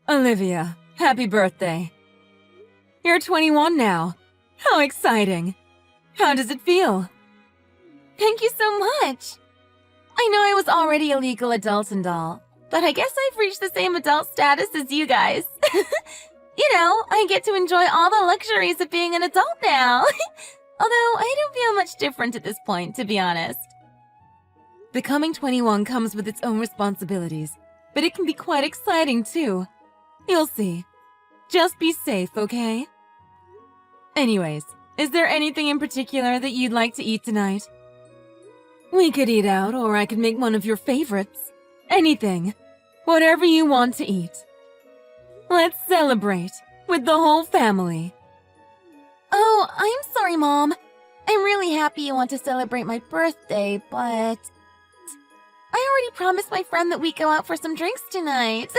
Olivia, happy birthday. You're 21 now. How exciting. How does it feel? Thank you so much. I know I was already a legal adult and all, but I guess I've reached the same adult status as you guys. I get to enjoy all the luxuries of being an adult now. Although I don't feel much different at this point, to be honest. Becoming 21 comes with its own responsibilities, but it can be quite exciting too. You'll see. Just be safe, okay? Anyways, is there anything in particular that you'd like to eat tonight? We could eat out, or I could make one of your favorites. Anything. Whatever you want to eat. Let's celebrate with the whole family. Oh, I'm sorry, Mom. I'm really happy you want to celebrate my birthday, but I already promised my friend that we'd go out for some drinks tonight.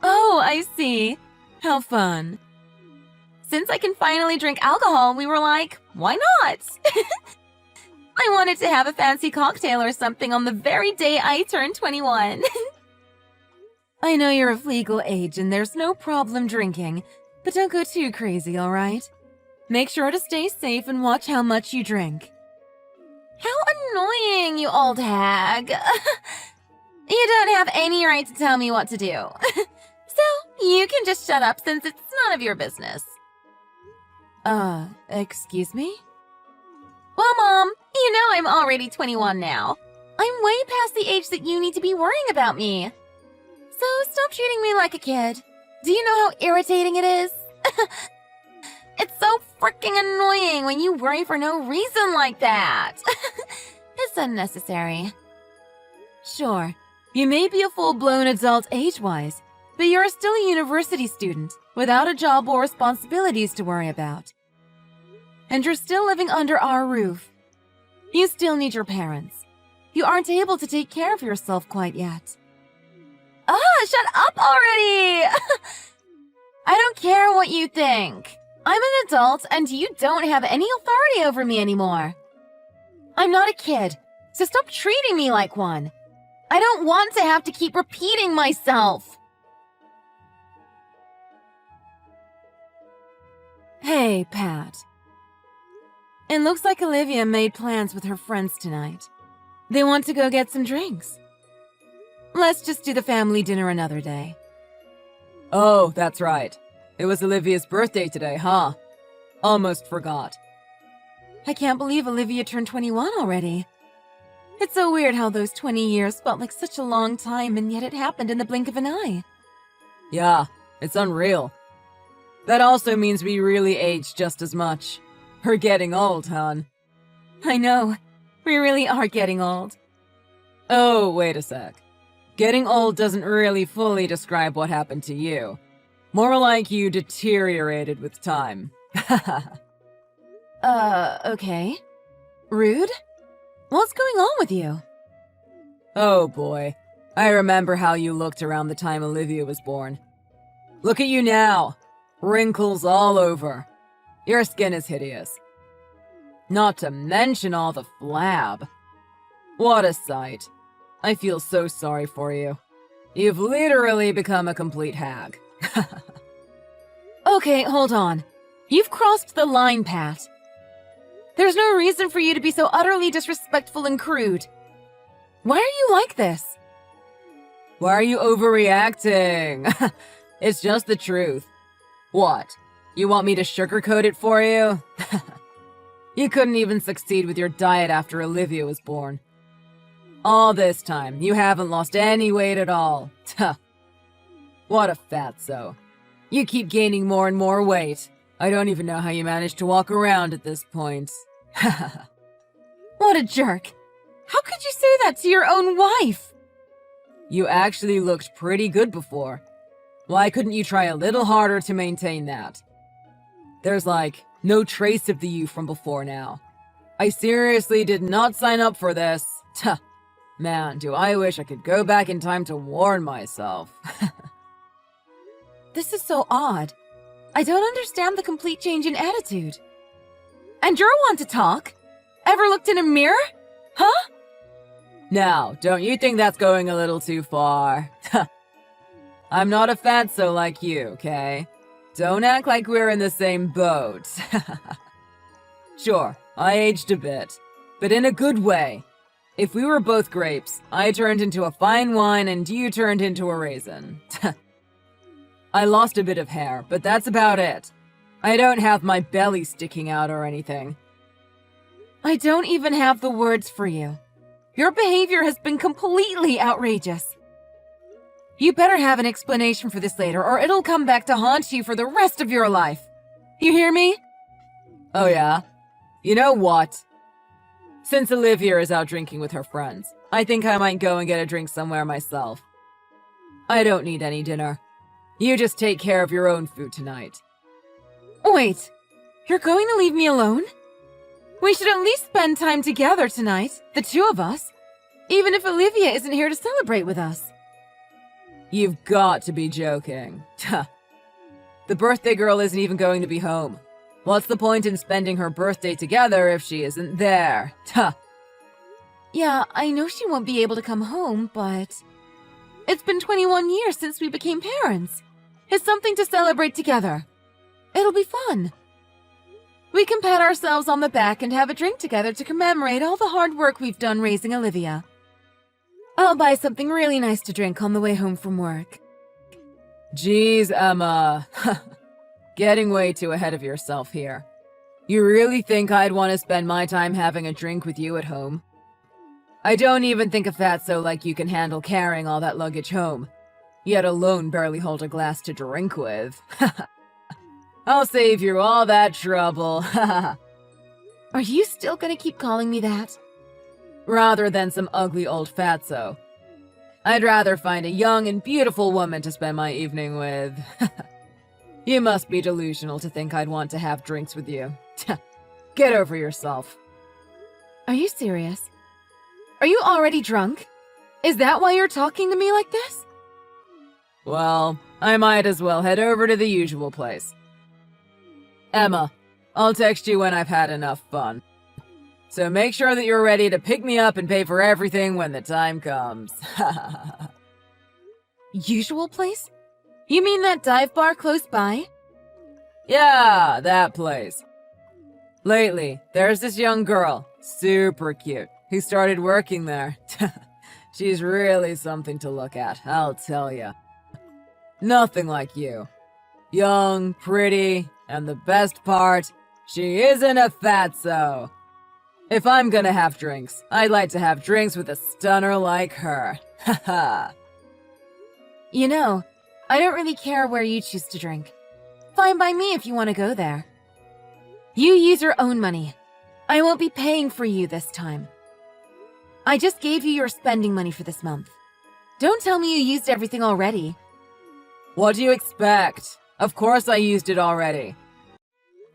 Oh, I see. How fun. Since I can finally drink alcohol, we were like, why not? I wanted to have a fancy cocktail or something on the very day I turned 21. I know you're of legal age and there's no problem drinking, but don't go too crazy, alright? Make sure to stay safe and watch how much you drink. How annoying, you old hag. You don't have any right to tell me what to do. So, you can just shut up since it's none of your business. Excuse me? Well, Mom, you know I'm already 21 now. I'm way past the age that you need to be worrying about me. So stop treating me like a kid. Do you know how irritating it is? It's so freaking annoying when you worry for no reason like that. It's unnecessary. Sure, you may be a full-blown adult age-wise, but you're still a university student without a job or responsibilities to worry about. And you're still living under our roof. You still need your parents. You aren't able to take care of yourself quite yet. Shut up already! I don't care what you think. I'm an adult and you don't have any authority over me anymore. I'm not a kid, so stop treating me like one. I don't want to have to keep repeating myself. Hey, Pat. It looks like Olivia made plans with her friends tonight. They want to go get some drinks. Let's just do the family dinner another day. Oh, that's right. It was Olivia's birthday today, huh? Almost forgot. I can't believe Olivia turned 21 already. It's so weird how those 20 years felt like such a long time, and yet it happened in the blink of an eye. Yeah, it's unreal. That also means we really aged just as much. We're getting old, hon. I know. We really are getting old. Oh, wait a sec. Getting old doesn't really fully describe what happened to you. More like you deteriorated with time. Okay. Rude? What's going on with you? Oh boy. I remember how you looked around the time Olivia was born. Look at you now. Wrinkles all over. Your skin is hideous. Not to mention all the flab. What a sight. I feel so sorry for you. You've literally become a complete hag. Okay, hold on. You've crossed the line, Pat. There's no reason for you to be so utterly disrespectful and crude. Why are you like this? Why are you overreacting? It's just the truth. What? You want me to sugarcoat it for you? You couldn't even succeed with your diet after Olivia was born. All this time, you haven't lost any weight at all. What a fatso. You keep gaining more and more weight. I don't even know how you manage to walk around at this point. What a jerk. How could you say that to your own wife? You actually looked pretty good before. Why couldn't you try a little harder to maintain that? There's like no trace of the you from before now. I seriously did not sign up for this. Man, do I wish I could go back in time to warn myself. This is so odd. I don't understand the complete change in attitude. And you're one to talk? Ever looked in a mirror? Huh? Now, don't you think that's going a little too far? I'm not a fatso like you, okay? Don't act like we're in the same boat. Sure, I aged a bit, but in a good way. If we were both grapes, I turned into a fine wine and you turned into a raisin. I lost a bit of hair, but that's about it. I don't have my belly sticking out or anything. I don't even have the words for you. Your behavior has been completely outrageous. You better have an explanation for this later, or it'll come back to haunt you for the rest of your life. You hear me? Oh yeah? You know what? Since Olivia is out drinking with her friends, I think I might go and get a drink somewhere myself. I don't need any dinner. You just take care of your own food tonight. Wait, you're going to leave me alone? We should at least spend time together tonight, the two of us, even if Olivia isn't here to celebrate with us. You've got to be joking. The birthday girl isn't even going to be home. What's the point in spending her birthday together if she isn't there? Yeah, I know she won't be able to come home, but it's been 21 years since we became parents. It's something to celebrate together. It'll be fun. We can pat ourselves on the back and have a drink together to commemorate all the hard work we've done raising Olivia. I'll buy something really nice to drink on the way home from work. Jeez, Emma. Getting way too ahead of yourself here. You really think I'd want to spend my time having a drink with you at home? I don't even think a fatso like you can handle carrying all that luggage home, yet alone barely hold a glass to drink with. I'll save you all that trouble. Are you still gonna keep calling me that? Rather than some ugly old fatso. I'd rather find a young and beautiful woman to spend my evening with. You must be delusional to think I'd want to have drinks with you. Get over yourself. Are you serious? Are you already drunk? Is that why you're talking to me like this? Well, I might as well head over to the usual place. Emma, I'll text you when I've had enough fun. So make sure that you're ready to pick me up and pay for everything when the time comes. Usual place? You mean that dive bar close by? Yeah, that place. Lately, there's this young girl, super cute, who started working there. She's really something to look at, I'll tell ya. Nothing like you. Young, pretty, and the best part, she isn't a fatso. If I'm gonna have drinks, I'd like to have drinks with a stunner like her. Haha. You know, I don't really care where you choose to drink. Fine by me if you want to go there. You use your own money. I won't be paying for you this time. I just gave you your spending money for this month. Don't tell me you used everything already. What do you expect? Of course I used it already.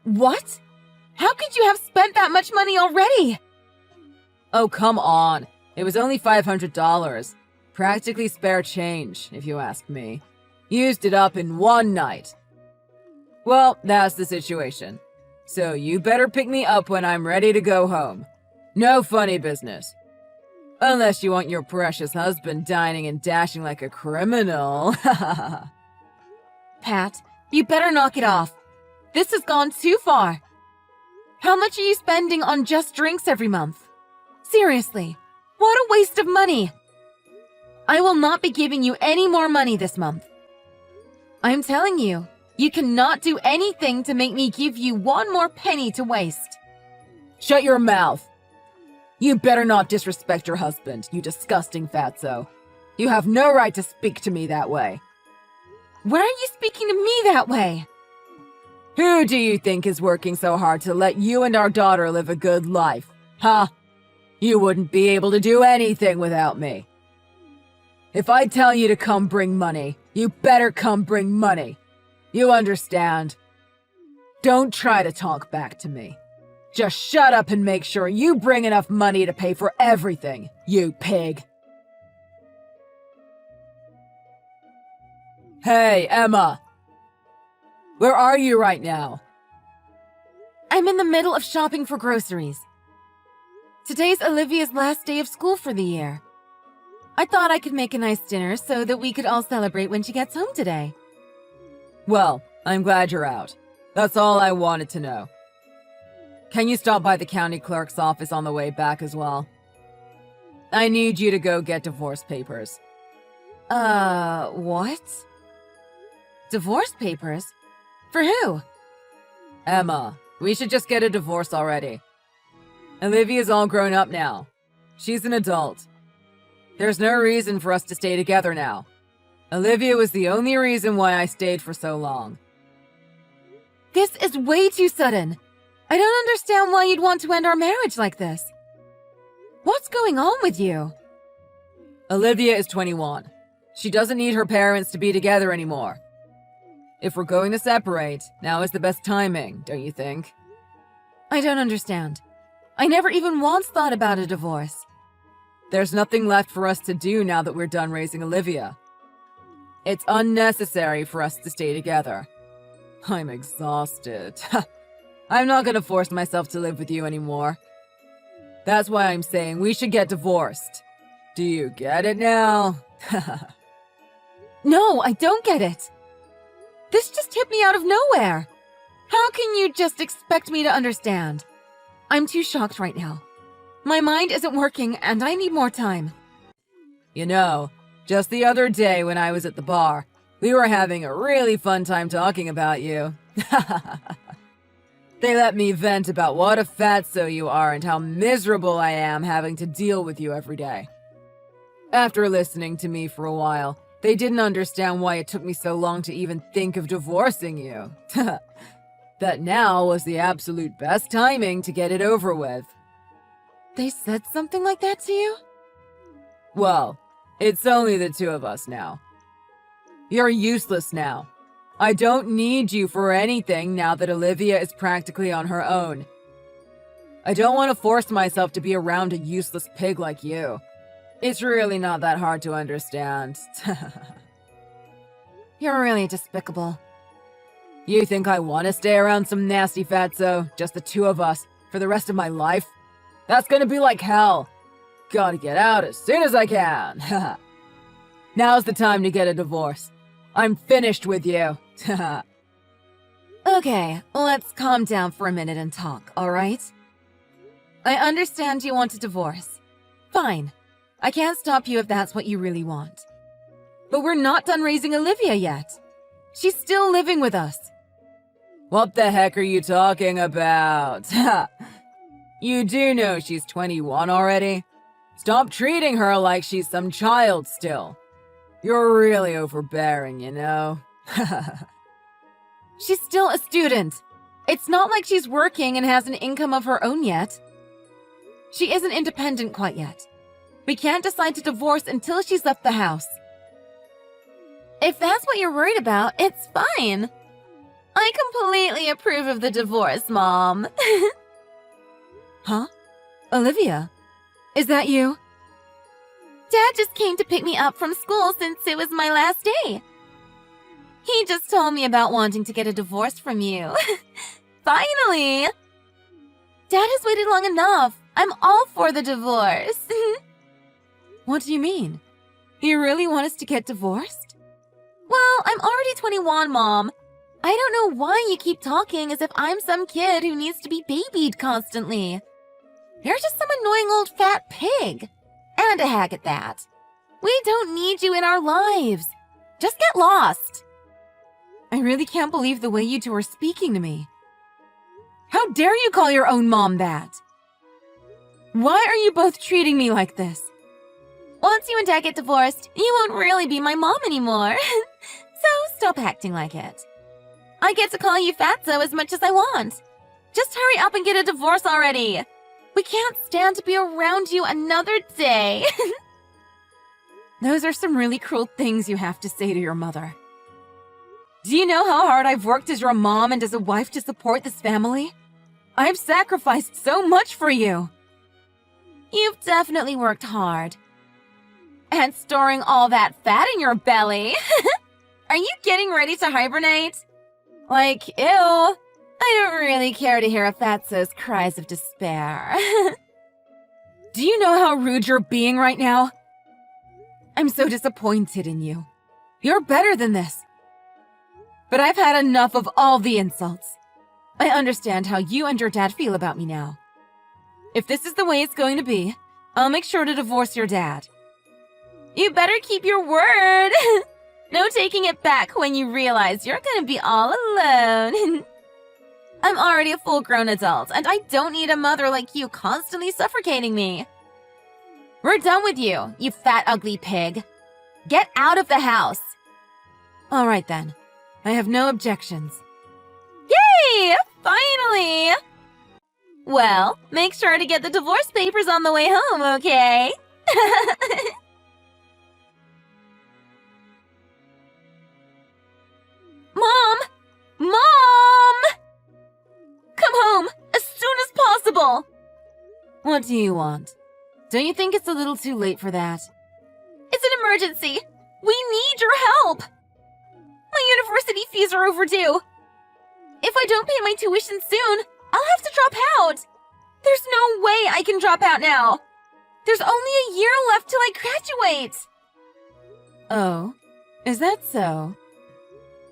What? How could you have spent that much money already? Oh, come on. It was only $500. Practically spare change, if you ask me. Used it up in one night. Well, that's the situation. So you better pick me up when I'm ready to go home. No funny business. Unless you want your precious husband dining and dashing like a criminal. Pat, you better knock it off. This has gone too far. How much are you spending on just drinks every month? Seriously, what a waste of money. I will not be giving you any more money this month. I'm telling you, you cannot do anything to make me give you one more penny to waste. Shut your mouth. You better not disrespect your husband, you disgusting fatso. You have no right to speak to me that way. Why are you speaking to me that way? Who do you think is working so hard to let you and our daughter live a good life? Huh? You wouldn't be able to do anything without me. If I tell you to come bring money, you better come bring money. You understand? Don't try to talk back to me. Just shut up and make sure you bring enough money to pay for everything, you pig. Hey, Emma! Where are you right now? I'm in the middle of shopping for groceries. Today's Olivia's last day of school for the year. I thought I could make a nice dinner so that we could all celebrate when she gets home today. Well, I'm glad you're out. That's all I wanted to know. Can you stop by the county clerk's office on the way back as well? I need you to go get divorce papers. What? Divorce papers? For who? Emma, we should just get a divorce already. Olivia's all grown up now. She's an adult. There's no reason for us to stay together now. Olivia was the only reason why I stayed for so long. This is way too sudden. I don't understand why you'd want to end our marriage like this. What's going on with you? Olivia is 21. She doesn't need her parents to be together anymore. If we're going to separate, now is the best timing, don't you think? I don't understand. I never even once thought about a divorce. There's nothing left for us to do now that we're done raising Olivia. It's unnecessary for us to stay together. I'm exhausted. I'm not gonna force myself to live with you anymore. That's why I'm saying we should get divorced. Do you get it now? No, I don't get it. This just hit me out of nowhere. How can you just expect me to understand? I'm too shocked right now. My mind isn't working and I need more time. You know, just the other day when I was at the bar, we were having a really fun time talking about you. They let me vent about what a fatso you are and how miserable I am having to deal with you every day. After listening to me for a while, they didn't understand why it took me so long to even think of divorcing you. That now was the absolute best timing to get it over with. They said something like that to you? Well, it's only the two of us now. You're useless now. I don't need you for anything now that Olivia is practically on her own. I don't want to force myself to be around a useless pig like you. It's really not that hard to understand. You're really despicable. You think I want to stay around some nasty fatso, just the two of us, for the rest of my life? That's gonna be like hell. Gotta get out as soon as I can. Now's the time to get a divorce. I'm finished with you. Okay, let's calm down for a minute and talk, alright? I understand you want a divorce. Fine. I can't stop you if that's what you really want. But we're not done raising Olivia yet. She's still living with us. What the heck are you talking about? You do know she's 21 already? Stop treating her like she's some child still. You're really overbearing, you know? She's still a student. It's not like she's working and has an income of her own yet. She isn't independent quite yet. We can't decide to divorce until she's left the house. If that's what you're worried about, it's fine. I completely approve of the divorce, Mom. Huh? Olivia? Is that you? Dad just came to pick me up from school since it was my last day. He just told me about wanting to get a divorce from you. Finally! Dad has waited long enough. I'm all for the divorce. What do you mean? You really want us to get divorced? Well, I'm already 21, Mom. I don't know why you keep talking as if I'm some kid who needs to be babied constantly. You're just some annoying old fat pig. And a hag at that. We don't need you in our lives. Just get lost. I really can't believe the way you two are speaking to me. How dare you call your own mom that? Why are you both treating me like this? Once you and Dad get divorced, you won't really be my mom anymore. So stop acting like it. I get to call you Fatso as much as I want. Just hurry up and get a divorce already. We can't stand to be around you another day. Those are some really cruel things you have to say to your mother. Do you know how hard I've worked as your mom and as a wife to support this family? I've sacrificed so much for you. You've definitely worked hard. And storing all that fat in your belly. Are you getting ready to hibernate? Like, ew. I don't really care to hear a fatso's cries of despair. Do you know how rude you're being right now? I'm so disappointed in you. You're better than this. But I've had enough of all the insults. I understand how you and your dad feel about me now. If this is the way it's going to be, I'll make sure to divorce your dad. You better keep your word. No taking it back when you realize you're gonna be all alone. I'm already a full-grown adult, and I don't need a mother like you constantly suffocating me. We're done with you, you fat, ugly pig. Get out of the house. All right then. I have no objections. Yay! Finally! Well, make sure to get the divorce papers on the way home, okay? Mom! Mom! Come home as soon as possible! What do you want? Don't you think it's a little too late for that? It's an emergency! We need your help! My university fees are overdue. If I don't pay my tuition soon, I'll have to drop out. There's no way I can drop out now. There's only a year left till I graduate. Oh, is that so?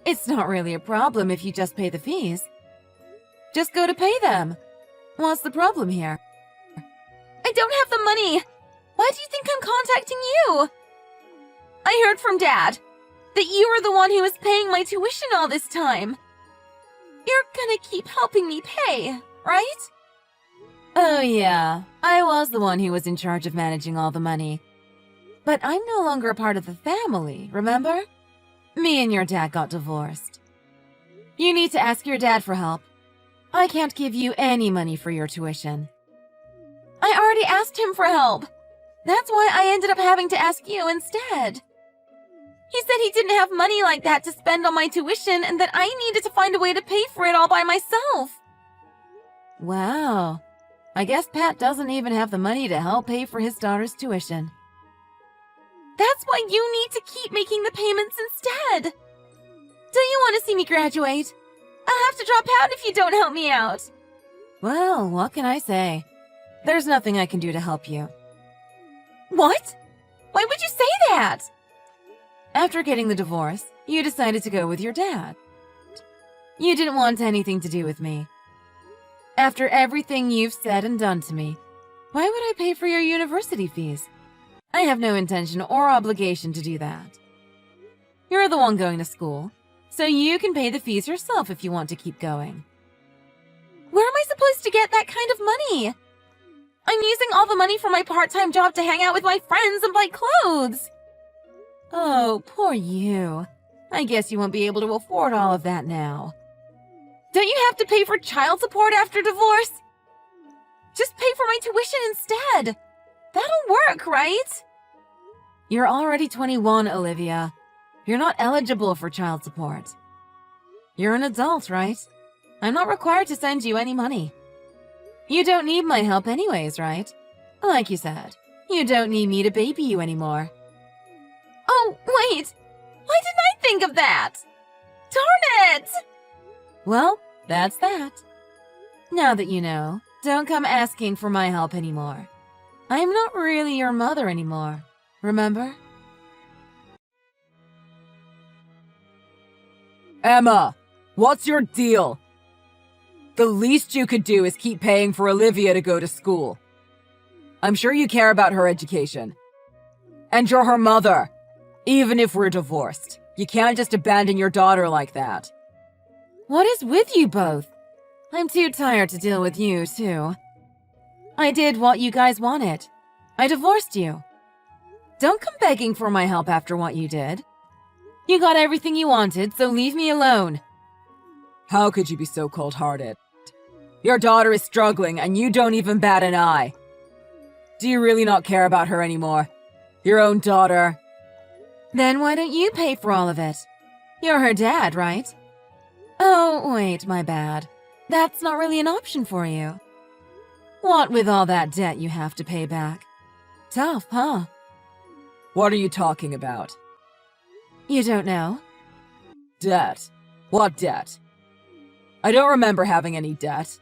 It's not really a problem if you just pay the fees. Just go to pay them. What's the problem here? I don't have the money. Why do you think I'm contacting you? I heard from Dad that you were the one who was paying my tuition all this time. You're gonna keep helping me pay, right? Oh yeah, I was the one who was in charge of managing all the money. But I'm no longer a part of the family, remember? Me and your dad got divorced. You need to ask your dad for help. I can't give you any money for your tuition. I already asked him for help. That's why I ended up having to ask you instead. He said he didn't have money like that to spend on my tuition and that I needed to find a way to pay for it all by myself. Wow. I guess Pat doesn't even have the money to help pay for his daughter's tuition. That's why you need to keep making the payments instead. Don't you want to see me graduate? I'll have to drop out if you don't help me out. Well, what can I say? There's nothing I can do to help you. What? Why would you say that? After getting the divorce, you decided to go with your dad. You didn't want anything to do with me. After everything you've said and done to me, why would I pay for your university fees? I have no intention or obligation to do that. You're the one going to school, so you can pay the fees yourself if you want to keep going. Where am I supposed to get that kind of money? I'm using all the money from my part-time job to hang out with my friends and buy clothes. Oh, poor you. I guess you won't be able to afford all of that now. Don't you have to pay for child support after divorce? Just pay for my tuition instead. That'll work, right? You're already 21, Olivia. You're not eligible for child support. You're an adult, right? I'm not required to send you any money. You don't need my help anyways, right? Like you said, you don't need me to baby you anymore. Oh, wait! Why didn't I think of that? Darn it! Well, that's that. Now that you know, don't come asking for my help anymore. I'm not really your mother anymore, remember? Emma, what's your deal? The least you could do is keep paying for Olivia to go to school. I'm sure you care about her education. And you're her mother. Even if we're divorced, you can't just abandon your daughter like that. What is with you both? I'm too tired to deal with you, too. I did what you guys wanted. I divorced you. Don't come begging for my help after what you did. You got everything you wanted, so leave me alone. How could you be so cold-hearted? Your daughter is struggling and you don't even bat an eye. Do you really not care about her anymore? Your own daughter? Then why don't you pay for all of it? You're her dad, right? Oh, wait, my bad. That's not really an option for you. What with all that debt you have to pay back? Tough, huh? What are you talking about? You don't know? Debt? What debt? I don't remember having any debt.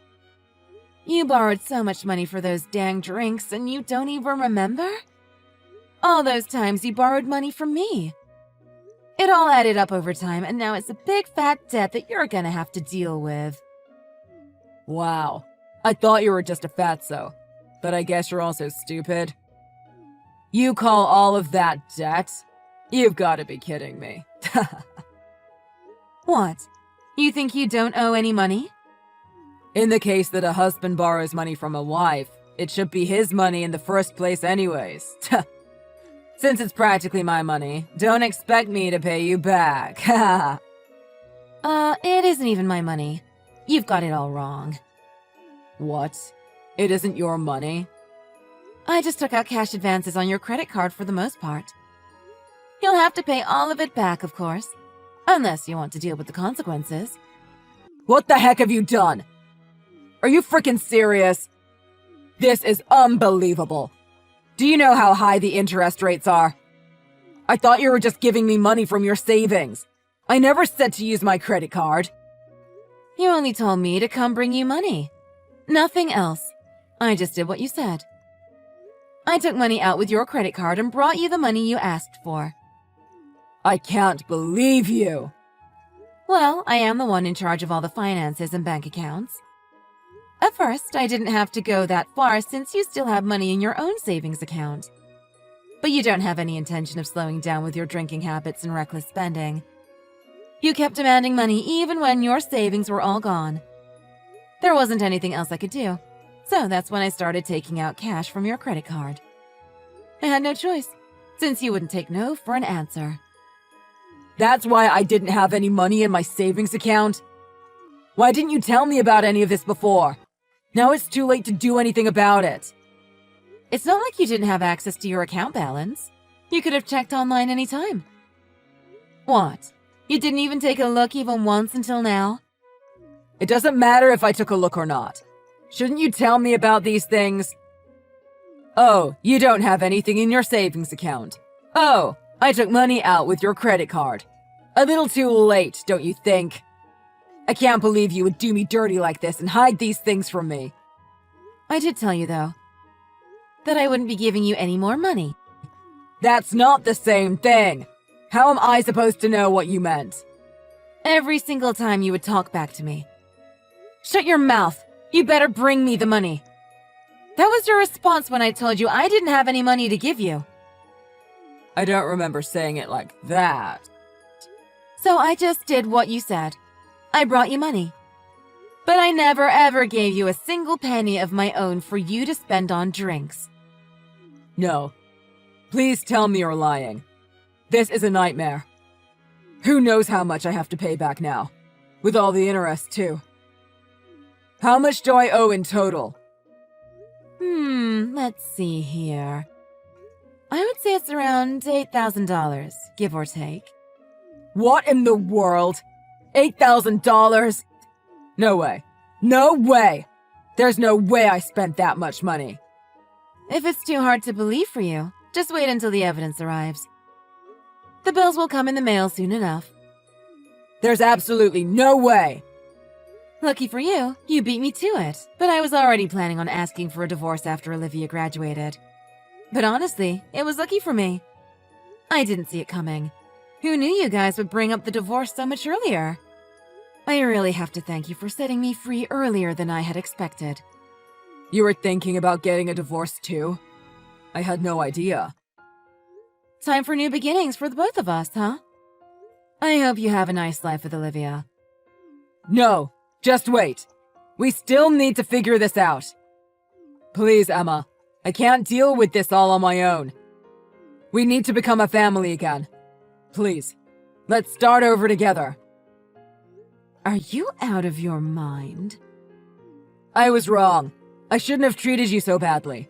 You borrowed so much money for those dang drinks and you don't even remember? All those times you borrowed money from me. It all added up over time, and now it's a big fat debt that you're gonna have to deal with. Wow. I thought you were just a fatso, but I guess you're also stupid. You call all of that debt? You've got to be kidding me. What? You think you don't owe any money? In the case that a husband borrows money from a wife, it should be his money in the first place anyways. Since it's practically my money, don't expect me to pay you back. It isn't even my money. You've got it all wrong. What? It isn't your money? I just took out cash advances on your credit card for the most part. You'll have to pay all of it back, of course. Unless you want to deal with the consequences. What the heck have you done? Are you freaking serious? This is unbelievable. Do you know how high the interest rates are? I thought you were just giving me money from your savings. I never said to use my credit card. You only told me to come bring you money. Nothing else. I just did what you said. I took money out with your credit card and brought you the money you asked for. I can't believe you. Well, I am the one in charge of all the finances and bank accounts. At first, I didn't have to go that far since you still have money in your own savings account. But you don't have any intention of slowing down with your drinking habits and reckless spending. You kept demanding money even when your savings were all gone. There wasn't anything else I could do, so that's when I started taking out cash from your credit card. I had no choice, since you wouldn't take no for an answer. That's why I didn't have any money in my savings account? Why didn't you tell me about any of this before? Now it's too late to do anything about it. It's not like you didn't have access to your account balance. You could have checked online anytime. What? You didn't even take a look even once until now? It doesn't matter if I took a look or not. Shouldn't you tell me about these things? Oh, you don't have anything in your savings account. Oh, I took money out with your credit card. A little too late, don't you think? I can't believe you would do me dirty like this and hide these things from me. I did tell you, though, that I wouldn't be giving you any more money. That's not the same thing. How am I supposed to know what you meant? Every single time you would talk back to me. Shut your mouth. You better bring me the money. That was your response when I told you I didn't have any money to give you. I don't remember saying it like that. So I just did what you said. I brought you money. But I never ever gave you a single penny of my own for you to spend on drinks. No. Please tell me you're lying. This is a nightmare. Who knows how much I have to pay back now? With all the interest, too. How much do I owe in total? Let's see here. I would say it's around $8,000, give or take. What in the world? $8,000? No way. No way! There's no way I spent that much money. If it's too hard to believe for you, just wait until the evidence arrives. The bills will come in the mail soon enough. There's absolutely no way! Lucky for you, you beat me to it, but I was already planning on asking for a divorce after Olivia graduated. But honestly, it was lucky for me. I didn't see it coming. Who knew you guys would bring up the divorce so much earlier? I really have to thank you for setting me free earlier than I had expected. You were thinking about getting a divorce too? I had no idea. Time for new beginnings for the both of us, huh? I hope you have a nice life with Olivia. No, just wait. We still need to figure this out. Please, Emma. I can't deal with this all on my own. We need to become a family again. Please, let's start over together. Are you out of your mind? I was wrong. I shouldn't have treated you so badly.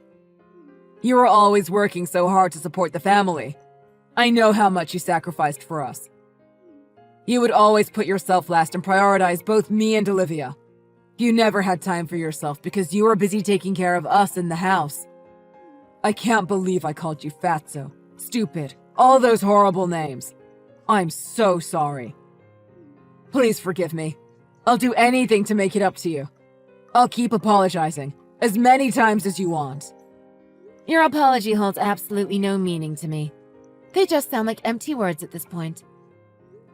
You were always working so hard to support the family. I know how much you sacrificed for us. You would always put yourself last and prioritize both me and Olivia. You never had time for yourself because you were busy taking care of us in the house. I can't believe I called you fatso, stupid, all those horrible names. I'm so sorry. Please forgive me. I'll do anything to make it up to you. I'll keep apologizing, as many times as you want. Your apology holds absolutely no meaning to me. They just sound like empty words at this point.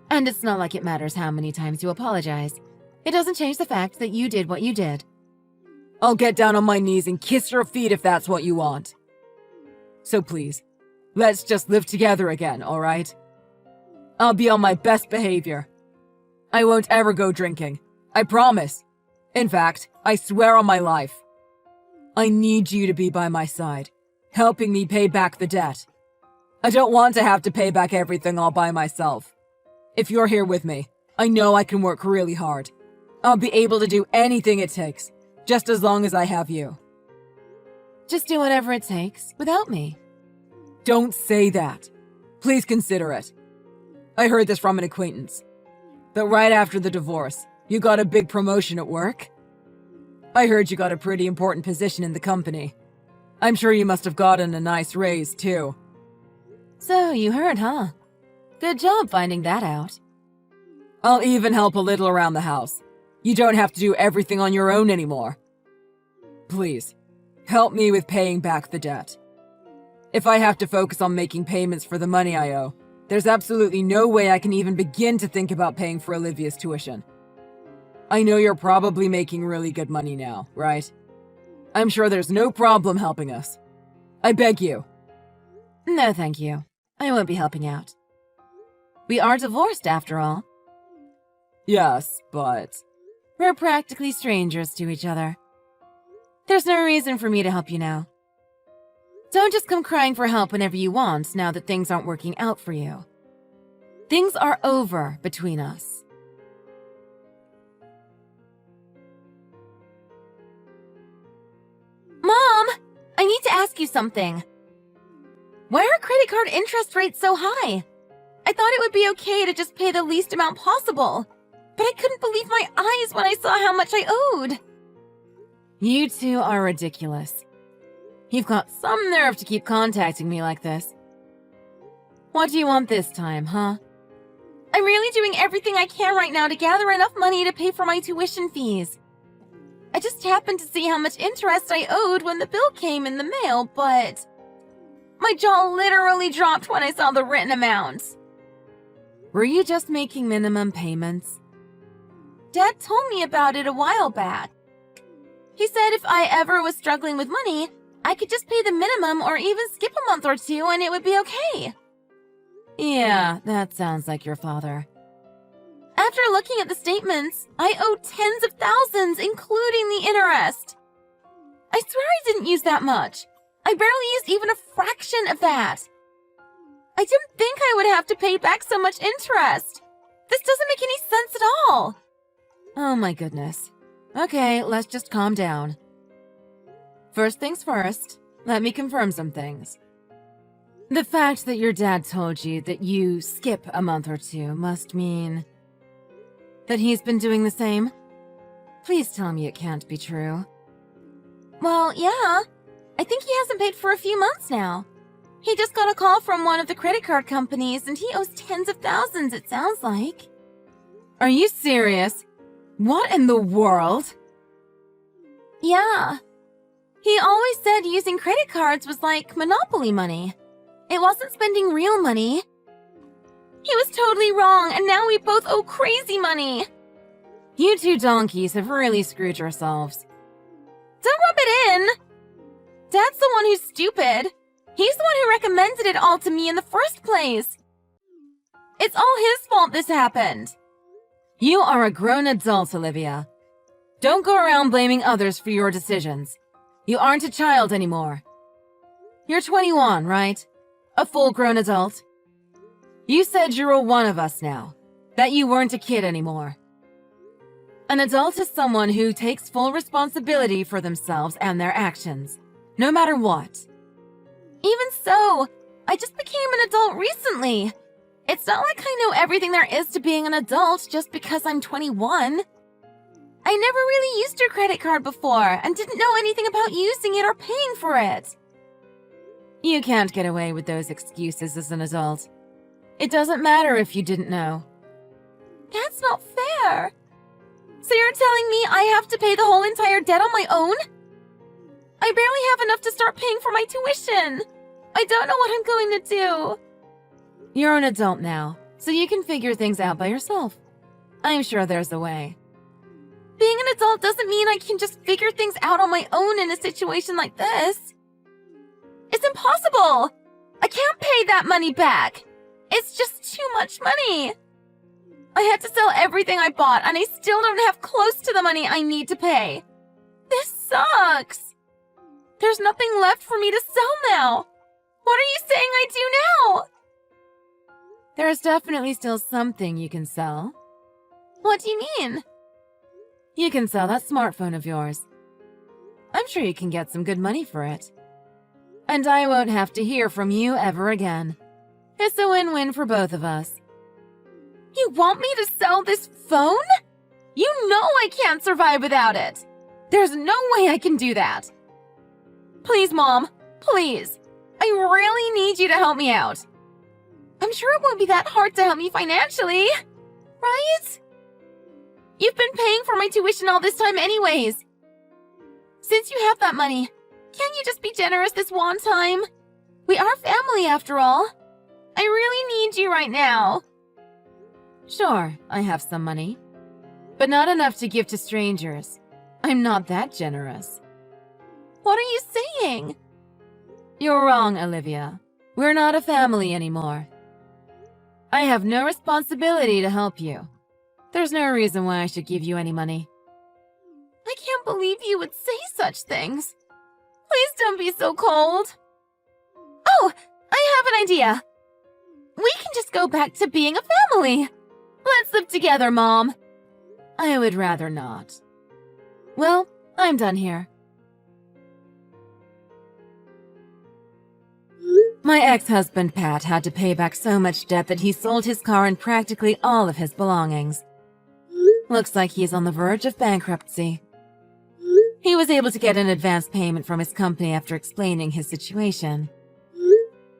And it's not like it matters how many times you apologize. It doesn't change the fact that you did what you did. I'll get down on my knees and kiss your feet if that's what you want. So please, let's just live together again, alright? I'll be on my best behavior. I won't ever go drinking. I promise. In fact, I swear on my life. I need you to be by my side, helping me pay back the debt. I don't want to have to pay back everything all by myself. If you're here with me, I know I can work really hard. I'll be able to do anything it takes, just as long as I have you. Just do whatever it takes without me. Don't say that. Please consider it. I heard this from an acquaintance. That right after the divorce, you got a big promotion at work. I heard you got a pretty important position in the company. I'm sure you must have gotten a nice raise, too. So you heard, huh? Good job finding that out. I'll even help a little around the house. You don't have to do everything on your own anymore. Please, help me with paying back the debt. If I have to focus on making payments for the money I owe, there's absolutely no way I can even begin to think about paying for Olivia's tuition. I know you're probably making really good money now, right? I'm sure there's no problem helping us. I beg you. No, thank you. I won't be helping out. We are divorced, after all. Yes, but... We're practically strangers to each other. There's no reason for me to help you now. Don't just come crying for help whenever you want now that things aren't working out for you. Things are over between us. Mom, I need to ask you something. Why are credit card interest rates so high? I thought it would be okay to just pay the least amount possible, but I couldn't believe my eyes when I saw how much I owed. You two are ridiculous. You've got some nerve to keep contacting me like this. What do you want this time, huh? I'm really doing everything I can right now to gather enough money to pay for my tuition fees. I just happened to see how much interest I owed when the bill came in the mail, but my jaw literally dropped when I saw the written amounts. Were you just making minimum payments? Dad told me about it a while back. He said if I ever was struggling with money, I could just pay the minimum or even skip a month or two and it would be okay. Yeah, that sounds like your father. After looking at the statements, I owe tens of thousands, including the interest. I swear I didn't use that much. I barely used even a fraction of that. I didn't think I would have to pay back so much interest. This doesn't make any sense at all. Oh my goodness. Okay, let's just calm down. First things first, let me confirm some things. The fact that your dad told you that you skip a month or two must mean that he's been doing the same? Please tell me it can't be true. Well, yeah. I think he hasn't paid for a few months now. He just got a call from one of the credit card companies and he owes tens of thousands, it sounds like. Are you serious? What in the world? Yeah. He always said using credit cards was like Monopoly money. It wasn't spending real money. He was totally wrong, and now we both owe crazy money. You two donkeys have really screwed yourselves. Don't rub it in. Dad's the one who's stupid. He's the one who recommended it all to me in the first place. It's all his fault this happened. You are a grown adult, Olivia. Don't go around blaming others for your decisions. You aren't a child anymore. You're 21, right? A full-grown adult. You said you're one of us now, that you weren't a kid anymore. An adult is someone who takes full responsibility for themselves and their actions, no matter what. Even so, I just became an adult recently. It's not like I know everything there is to being an adult just because I'm 21. I never really used your credit card before and didn't know anything about using it or paying for it. You can't get away with those excuses as an adult. It doesn't matter if you didn't know. That's not fair. So you're telling me I have to pay the whole entire debt on my own? I barely have enough to start paying for my tuition. I don't know what I'm going to do. You're an adult now, so you can figure things out by yourself. I'm sure there's a way. Being an adult doesn't mean I can just figure things out on my own in a situation like this. It's impossible! I can't pay that money back. It's just too much money. I had to sell everything I bought, and I still don't have close to the money I need to pay. This sucks. There's nothing left for me to sell now. What are you saying I do now? There's definitely still something you can sell. What do you mean? You can sell that smartphone of yours. I'm sure you can get some good money for it. And I won't have to hear from you ever again. It's a win-win for both of us. You want me to sell this phone? You know I can't survive without it. There's no way I can do that. Please, Mom, please. I really need you to help me out. I'm sure it won't be that hard to help me financially, right? You've been paying for my tuition all this time anyways. Since you have that money, can't you just be generous this one time? We are family after all. I really need you right now. Sure, I have some money. But not enough to give to strangers. I'm not that generous. What are you saying? You're wrong, Olivia. We're not a family anymore. I have no responsibility to help you. There's no reason why I should give you any money. I can't believe you would say such things. Please don't be so cold. Oh, I have an idea. We can just go back to being a family. Let's live together, Mom. I would rather not. Well, I'm done here. My ex-husband Pat had to pay back so much debt that he sold his car and practically all of his belongings. Looks like he's on the verge of bankruptcy. He was able to get an advance payment from his company after explaining his situation.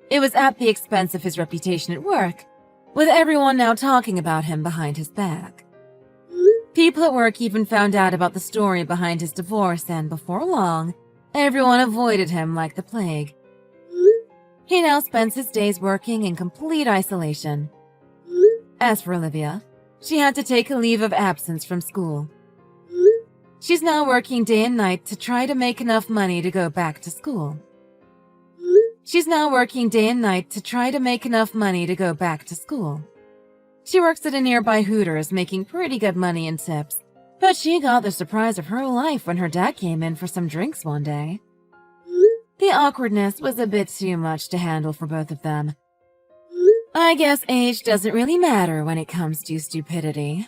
It was at the expense of his reputation at work, with everyone now talking about him behind his back. People at work even found out about the story behind his divorce, and before long, everyone avoided him like the plague. He now spends his days working in complete isolation. As for Olivia, she had to take a leave of absence from school. She's now working day and night to try to make enough money to go back to school. She works at a nearby Hooters making pretty good money in tips, but she got the surprise of her life when her dad came in for some drinks one day. The awkwardness was a bit too much to handle for both of them. I guess age doesn't really matter when it comes to stupidity.